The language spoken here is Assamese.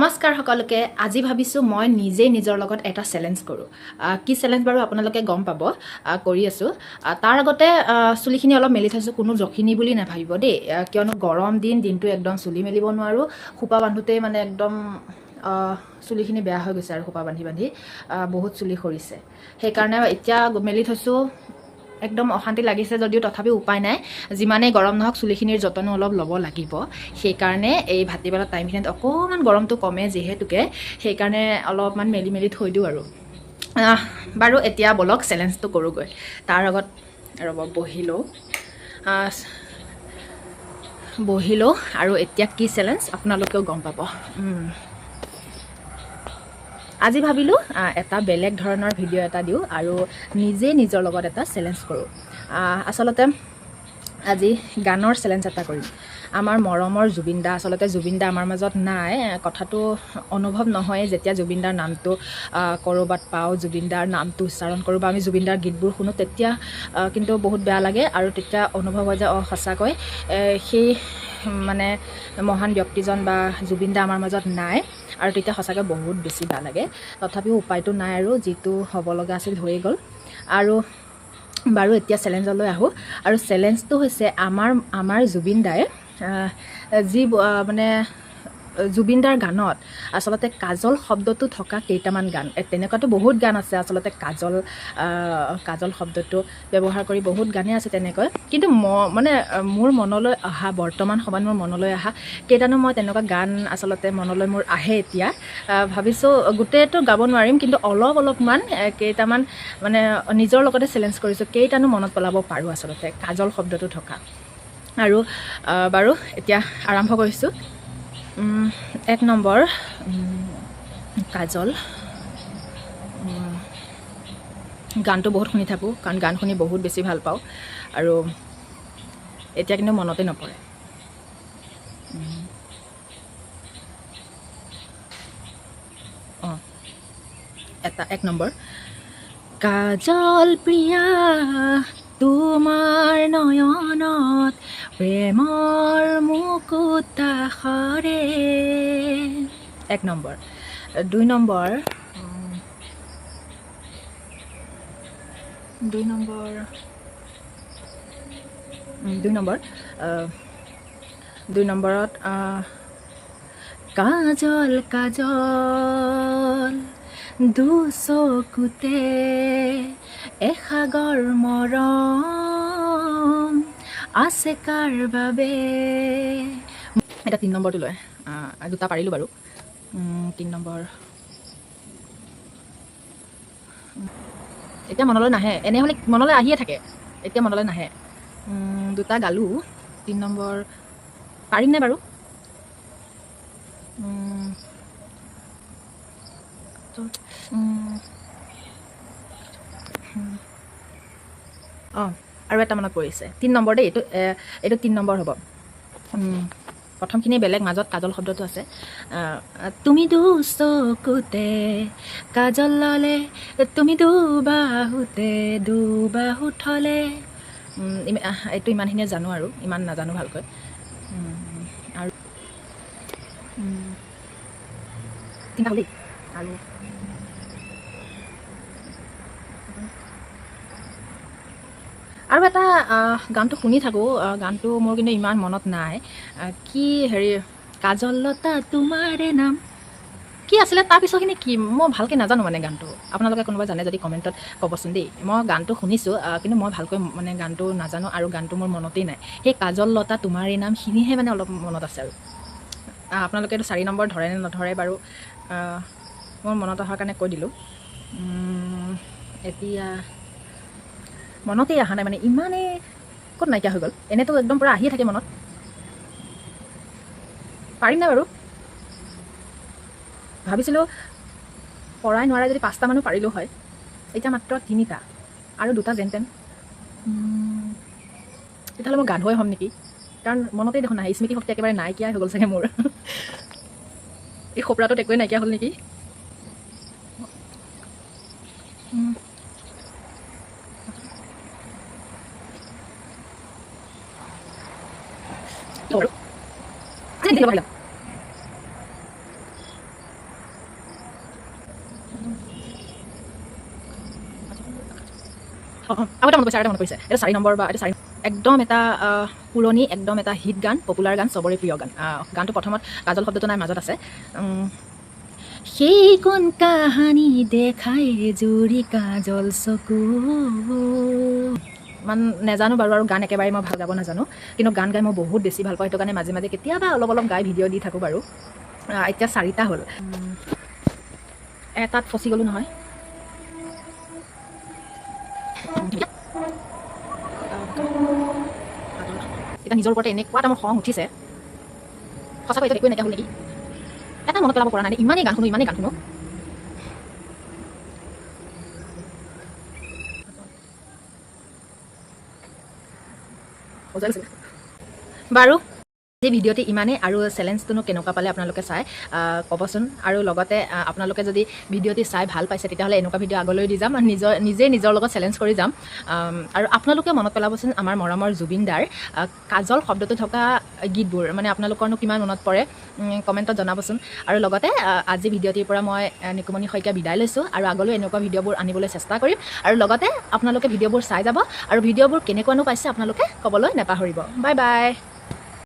নমস্কাৰ সকলোকে আজি ভাবিছো মই নিজে নিজৰ লগত এটা চ্যালেঞ্জ কৰো কি চ্যালেঞ্জ বাৰু আপোনালোকে গম পাব কৰি আছো তাৰ আগতে চুলিখিনি অলপ মেলি থৈছো কোনো জখিনী বুলি নাভাবিব দেই কিয়নো গৰম দিনটো একদম চুলি মেলিব নোৱাৰো খুপা বান্ধুতে মানে একদম চুলিখিনি বেয়া হৈ গৈছে আৰু খুপা বান্ধি বহুত চুলি খৰিছে সেই কাৰণে এতিয়া মেলি থৈছো একদম অশান্তি লাগিছে যদিও তথাপি উপায় নাই যিমানে গৰম নহওক চুলিখিনিৰ যতন অলপ ল'ব লাগিব সেই কাৰণে এই ভাতিবেলা টাইমখিনিত অকমান গৰমটো কমে যেহেতুকে সেই কাৰণে অলপমান মেলি থৈ দিও আৰু বাৰু এতিয়া বলক চ্যালেঞ্জটো কৰোগৈ তাৰ আগত ৰব বহিলো আৰু এতিয়া কি চ্যালেঞ্জ আপোনালোকেও গম পাব আজি ভাবিলো এটা বেলেগ ধৰণৰ ভিডিঅ' এটা দিও আৰু নিজে নিজৰ লগত এটা চ্যালেঞ্জ কৰো আসলতে আজি গানৰ চ্যালেঞ্জ এটা কৰিম আমাৰ মৰমৰ জুবিনদা আসলতে জুবিনদা আমাৰ মাজত নাই কথাটো অনুভৱ নহয় যেতিয়া জুবিনদাৰ নামটো কৰবাত পাও জুবিনদাৰ নামটো উচ্চাৰণ কৰো বা আমি জুবিনদাৰ গীতবোৰ শুনো তেতিয়া কিন্তু বহুত বেয়া লাগে আৰু তেতিয়া অনুভৱ হয় যে সঁচাকৈ সেই মানে মহান ব্যক্তিজন বা জুবিনদা আমাৰ মাজত নাই আৰু তেতিয়া সঁচাকৈ বহুত বেছি বেয়া লাগে তথাপিও উপায়টো নাই আৰু যেটো হ'ব লগা আছিল হৈ গ'ল আৰু বাৰু এতিয়া চ্যালেঞ্জলৈ আহো আৰু চ্যালেঞ্জটো হৈছে আমাৰ জুবিনদাই যি মানে জুবিনদাৰ গানত আসলতে কাজল শব্দটো থকা কেইটামান গান তেনেকুৱাটো বহুত গান আছে আসলতে কাজল শব্দটো ব্যৱহাৰ কৰি বহুত গানে আছে তেনেকৈ কিন্তু মানে মোৰ মনলৈ অহা বৰ্তমান সময়ত মোৰ মনলৈ অহা কেইটানো মই তেনেকুৱা গান আসলতে মনলৈ মোৰ আহে এতিয়া ভাবিছোঁ গোটেইটো গাব নোৱাৰিম কিন্তু অলপমান কেইটামান মানে নিজৰ লগতে চ্যালেঞ্জ কৰিছোঁ কেইটানো মনত পেলাব পাৰোঁ আসলতে কাজল শব্দটো থকা আৰু বাৰু এতিয়া আৰম্ভ কৰিছোঁ 1 নম্বৰ কাজল গানটো বহুত শুনি থাকোঁ কাৰণ গান শুনি বহুত বেছি ভাল পাওঁ আৰু এতিয়া কিন্তু মনতে নপৰে এটা 1 নম্বৰ কাজল প্ৰিয়া তোমাৰ নয়নত প্ৰেমৰ মুকুতা সৰে 1 নম্বৰ 2 নম্বৰ 2 নম্বৰত কাজল কাজল দুচকুতে এসাগৰ মৰম আছে কাৰ বাবে এটা 3 নম্বৰটো লয় দুটা পাৰিলোঁ বাৰু 3 নম্বৰ এতিয়া মনলৈ নাহে এনেহ'লে মনলৈ আহিয়ে থাকে এতিয়া মনলৈ নাহে দুটা গালোঁ 3 নম্বৰ পাৰিম নে বাৰু আৰু এটা মনত পৰিছে 3 নম্বৰ দেই এইটো 3 নম্বৰ হ'ব প্ৰথমখিনি বেলেগ মাজত কাজল শব্দটো আছে তুমি দুচকুতে কাজল ললে তুমি দুবাহু থলে এইটো ইমানখিনিয়ে জানো আৰু ইমান নাজানো ভালকৈ আৰু তিনিটা হ'লেই আৰু আৰু এটা গানটো শুনি থাকোঁ গানটো মোৰ কিন্তু ইমান মনত নাই কি হেৰি কাজলতা তোমাৰে নাম কি আছিলে তাৰপিছৰখিনি কি মই ভালকৈ নাজানো মানে গানটো আপোনালোকে কোনোবা জানে যদি কমেণ্টত ক'বচোন দেই মই গানটো শুনিছোঁ কিন্তু মই ভালকৈ মানে গানটো নাজানো আৰু গানটো মোৰ মনতেই নাই সেই কাজলতা তোমাৰে নামখিনিহে মানে অলপ মনত আছে আৰু আপোনালোকে এইটো 4 নম্বৰ ধৰে নে নধৰে বাৰু মোৰ মনত অহাৰ কাৰণে কৈ দিলোঁ এতিয়া মনতেই অহা নাই মানে ইমানেই ক'ত নাইকিয়া হৈ গ'ল এনেতো একদম পূৰা আহিয়ে থাকে মনত পাৰিম নাই বাৰু ভাবিছিলোঁ পৰাই নোৱাৰা যদি 5টা মানুহ পাৰিলোঁ হয় এতিয়া মাত্ৰ 3টা আৰু 2টা যেন তেতিয়াহ'লে মই গাধুৱাই হ'ম নেকি কাৰণ মনতেই দেখোন নাহে স্মৃতি শক্তি একেবাৰে নাইকিয়া হৈ গ'ল চাগে মোৰ এই খোপৰাটোত একোৱেই নাইকিয়া হ'ল নেকি আগতে মনত পৰিছে এটা 4 নম্বৰ বা এটা 4 একদম এটা পুৰণি একদম এটা হিট গান পপুলাৰ গান চবৰে প্ৰিয় গান গানটো প্ৰথমত কাজল শব্দটো নাই মাজত আছে সেই কোন কাহানী দেখাই জুৰি কাজল চকু ইমান নাজানো বাৰু আৰু গান একেবাৰে মই ভাল গাব নাজানো কিন্তু গান গাই মই বহুত বেছি ভাল পাওঁ সেইটো কাৰণে মাজে মাজে কেতিয়াবা অলপ অলপ গাই ভিডিঅ' দি থাকোঁ বাৰু এতিয়া 4টা হ'ল এটাত ফচি গ'লোঁ নহয় এতিয়া নিজৰ ওপৰতে এনেকুৱা এটা মোৰ খং উঠিছে সঁচাকৈ এতিয়া একোৱে নাইকিয়া হ'ল নেকি এটা মনত পেলাব পৰা নাই ইমানেই গান শুনো বাৰু এই ভিডিঅ'টি ইমানেই আৰু চেলেঞ্জটোনো কেনেকুৱা পালে আপোনালোকে চাই ক'বচোন আৰু লগতে আপোনালোকে যদি ভিডিঅ'টি চাই ভাল পাইছে তেতিয়াহ'লে এনেকুৱা ভিডিঅ' আগলৈ দি যাম নিজে নিজৰ লগত চেলেঞ্জ কৰি যাম আৰু আপোনালোকে মনত পেলাবচোন আমাৰ মৰমৰ জুবিন দাৰ কাজল শব্দটো থকা গীতবোৰ মানে আপোনালোকৰনো কিমান মনত পৰে কমেণ্টত জনাবচোন আৰু লগতে আজি ভিডিঅ'টিৰ পৰা মই নিকুমণি শইকীয়া বিদায় লৈছোঁ আৰু আগলৈ এনেকুৱা ভিডিঅ'বোৰ আনিবলৈ চেষ্টা কৰিম আৰু লগতে আপোনালোকে ভিডিঅ'বোৰ চাই যাব আৰু ভিডিঅ'বোৰ কেনেকুৱানো পাইছে আপোনালোকে ক'বলৈ নাপাহৰিব বাই বাই